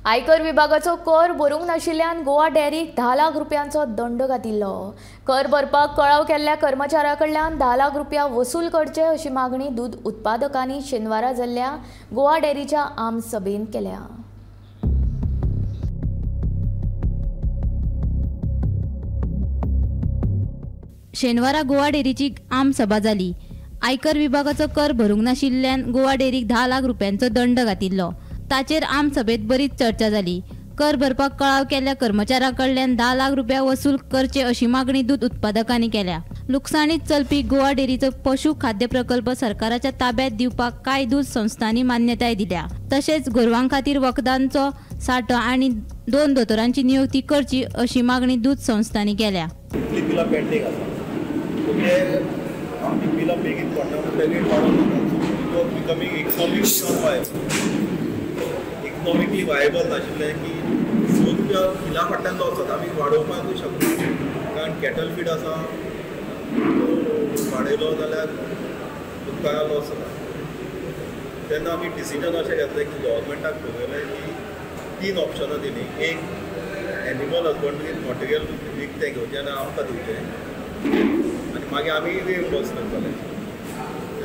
आयकर विभागाचो कर भरूंक नाशिल्ल्यान गोवा डेअरीक 10 लाख रुपयांचो दंड घातिल्लो। कर भरपाक कळाव केल्ल्या कर्मचाऱ्या कडल्यान 10 लाख रुपया वसूल करचे अशी मागणी दूध उत्पादकांनी शेनवारा जाल्ल्या गोवा डेअरीच्या आम सभेत केल्या। शेनवारा गोवा डेअरीची आम सभा जाली। आयकर विभागाचो कर भरूंक नाशिल्ल्यान गोवा डेअरीक 10 लाख रुपयांचो दंड घातिल्लो। ताचेर आम सभेत बरीच चर्चा जाली। कर भरपाक कळाव केल्ल्या कर्मचाऱ्या कडल्यान 10 लाख रुपया वसूल करचे अशी मागणी दूध उत्पादकांनी केल्या। लुकसाणीत चलपी गोवा डेअरीचो पशु खाद्य प्रकल्प सरकाराच्या ताब्यात दिवपाक कांय दूध संस्थांनी मान्यताय दिल्या। तशेंच गोरवां खातीर वखदांचो सांठो आनी 2 दोतोरांची नियुक्ती करची अशी मागणी दूध संस्थांनी केल्या। इकॉनॉमिकली वायबल नाशिल्लें की सूद बिला फाटल्यान जो आसा आमी वाडोवपाकूय शकना, कारण कॅटल फीड आसा तो वाडयलो जाल्यार तुमकां लॉस जाता। तेन्ना आमी डिसिजन अशें घेतलें की गव्हर्मेंटाक पळयलें की 3 ऑप्शनां दिलीं। एक, एनिमल हजबंड्री मटेरियल विकतें घेवचें आनी आमकां दिवचें, आनी मागीर आमी रिएम्बर्स करतले।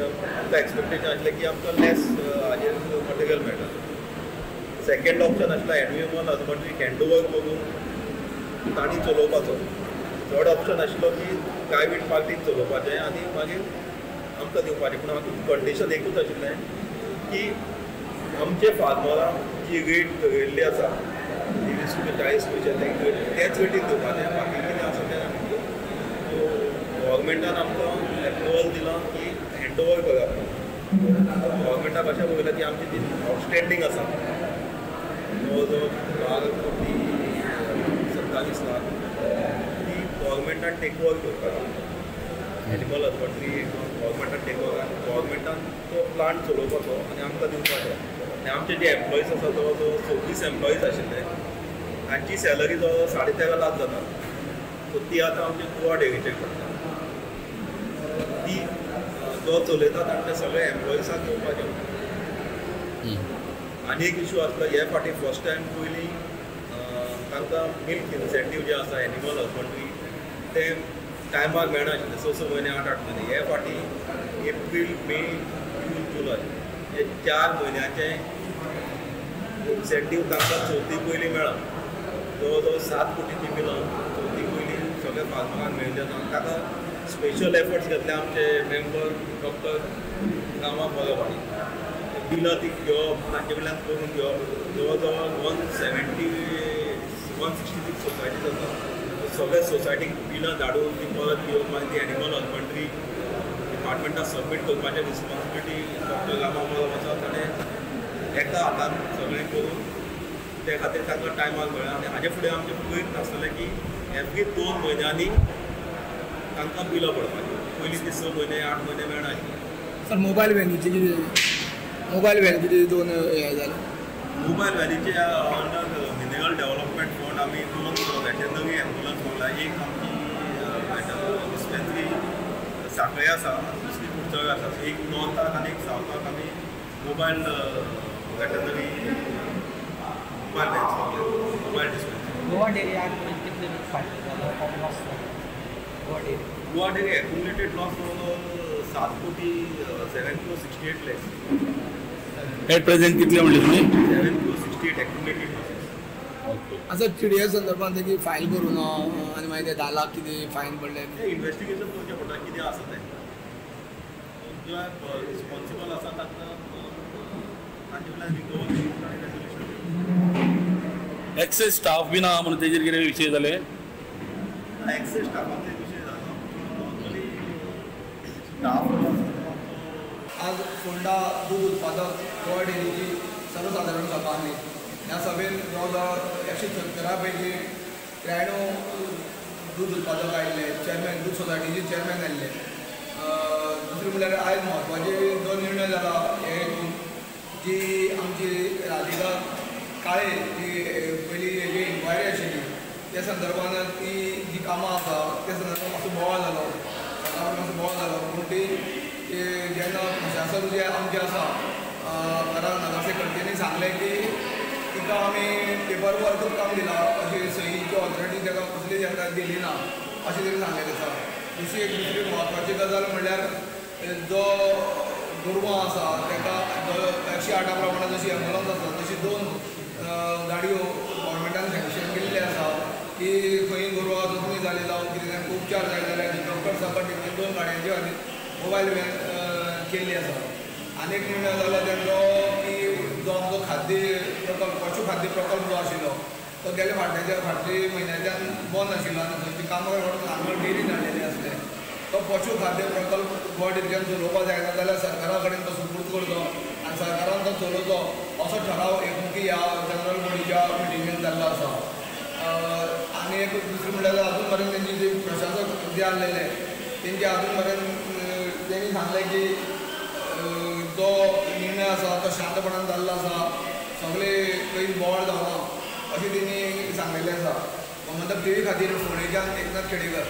आमकां एक्सपेक्टेशन आसलें की आमकां लेस हाजेर मटेरियल मेळटा। सेकेंड ऑप्शन आसला एनिमल हजबंड्री हँडओवर करून तांणी चलोवपाचो। थर्ड ऑप्शन आशिल्लो की प्रायवेट पार्टीक चलोवपाचें आनी मागीर आमकां दिवपाचें। पूण आमकां कंडिशन एकूच आशिल्लें की आमचे फार्मरांक जी रेट थरयल्ली आसा 30-40 पयशे तेच रेटीन दिवपाचें, बाकी कितें आसा तें आमी गव्हर्मेंटान आमकां एप्रुवल दिलां की हँडओवर करप। गव्हर्मेंटाक अशें पळयलां की आमची जी आउटस्टँडींग आसा जवळ 12 कोटी 27 लाख ती गव्हर्मेंटान टेक ओवर करपाची। एनिमल हजबंड्री गव्हर्मेंटान टेक ओवर, गव्हर्मेंटान तो प्लांट चलोवपाचो आनी आमकां दिवपाचो। आनी आमचे जे एम्प्लॉईज आसा जवळ जवळ 24 एम्प्लॉईज आशिल्ले, तांची सॅलरी जवळ 13.5 लाख जाता। सो ती आतां आमच्या गोवा डेअरीचेर करता। ती जो चलयता तांच्या सगळ्या एम्प्लॉईजांक घेवपाचें। आनी एक इशू आसलो हे फाटी फर्स्ट टायम पयलीं तांकां मिल्क इन्सेंटीव जे आसा एनिमल हजबंड्री ते टायमार मेळनाशिल्ले, 6 म्हयने 8 म्हयने। हे फाटी एप्रील, मे, जून, जुलय हे 4 म्हयन्याचे इन्सेंटीव तांकां चवथी पयलीं मेळ्ळा। जवळ जवळ 7 कोटीची बिलां चवथी पयलीं सगळ्या फार्मरांक मेळिल्ले ना। ताका स्पेशल एफर्ट्स घेतले आमचे मेंबर डॉक्टर रामा बरोबाणी। बिलां ती घेवप, तांचे कडल्यान करून घेवप। जवळ जवळ 166 सोसायटीज आसा, सगळ्या सोसायटीक बिलां धाडून ती परत घेवप, मागीर ती एनिमल हजबंड्री डिपार्टमेंटाक सबमीट करपाचें रिस्पॉन्सिबिलिटी डॉक्टर रामा बरोब आसा। ताणें एका हातान सगळें करून ते खातीर तांकां टायमार मेळ्ळा। आनी हाजे फुडें आमचें प्रयत्न आसतलें की एवरी 2 म्हयन्यांनी तांकां बिलां पडपाचीं। पयलीं ती 6 म्हयने 8 म्हयने मेळनाशिल्ली। सर मोबायल व्हॅलीचे कितें मोबायल व्हॅन कितें 2 हें जालें? मोबायल व्हॅलीचे अंडर मिनरल डेव्हलपमेंट फंड आमी 2 वेटनरी एम्ब्युलन्स दवरला। एक आमची डिस्पेन्सरी सांखळे आसा, दुसरी कुडचड्या आसा। एक नॉर्थाक आनी एक सावथाक आमी mobile veterinary mobile vans mobile dispensary. Goa dairy कितले loss Goa dairy accumulated loss जवळ 7 कोटी 7.68 lakhs। एट प्रेझेंट कितले म्हणले तुम्ही? 7.68 एक्युमुलेटेड लॉसेस। असं TDS संदर्भात की फायल करून आनी मागीर 10 लाख कितें फायन पडले ते इन्व्हेस्टिगेशन करचें पडटा कितें आसा तें। जो रिस्पॉन्सिबल आसा ताका तांचे कडल्यान रिकवर करून आनी रेजोल्यूशन। एक्सेस स्टाफ बी ना म्हणून तेजेर कितें विशय जाले? एक्सेस स्टाफाचो विशय जालो। नॉर्मली स्टाफ आज फोंडा दूध उत्पादक गोवा डेअरीची सर्वसाधारण सभा आसली। ह्या सभेत जवळ जवळ 170 पैकी 93 दूध उत्पादक आयिल्ले, चेअरमॅन दूध सोसायटीचे चेअरमॅन आयिल्ले। दुसरें म्हणल्यार आयज म्हत्वाचे जो निर्णय जाला हे हितून जी आमची राधिका काळे जी पयली हेजी इन्क्वायरी आशिल्ली त्या संदर्भान ती जी कामां आसा त्या संदर्भात मातसो बोवाळ जालो, मातसो बोवाळ जालो। पूण ती जेन्ना प्रशासन जे आमचें आसा कारण नगरसेवकांनी सांगलें की तिका आमी पेपर वर्कूच काम दिलां अशी सहीची ऑथॉरिटी ताका कसली तांकां दिली ना अशें तरी सांगलेलें आसा. दुसरी म्हत्वाची गजाल म्हणल्यार जो गोरवां आसा ताका 108 प्रमाणे जशी एम्बुलन्स आसा तशी 2 गाडयो गव्हर्मेंटान सँक्शन केल्ली आसा की खंय गोरवां जखमी जाली जावं कितें तांकां उपचार जाय जाल्यार डॉक्टर सकट 2 गाडयांची खातीर मोबायल व्हॅन केल्ली आसा. आनीक निर्णय जालो तांचो की जो आमचो खाद्य प्रकल्प पशु खाद्य प्रकल्प जो आशिल्लो तो गेल्या फाटल्या म्हयन्याच्यान बंद आशिल्लो आनी थंयची कामां हांगा डेरीन हाडलेली आसले. तो पशु खाद्य प्रकल्प गोवा डेरीच्यान चलोवपा जायना जाल्यार सरकारा कडेन तो सुपूर्द करचो आनी सरकारान तो चलोवचो असो ठराव एकमुखी ह्या जनरल बॉडीच्या मिटिंगेन जाल्लो आसा. आनी एक दुसरें म्हणल्यार अजून मेरेन तेंची जे प्रशासक जे आसलेले तेंचे अजून मेरेन तेणी सांगलें की जो निर्णय आसा तो शांतपणान जाल्लो आसा, सगळे खंय बोवाळ जावना अशें तेणी सांगलेलें आसा. गोमंतक टीव्ही खातीर फोंडेच्यान एकनाथ खेडेकर.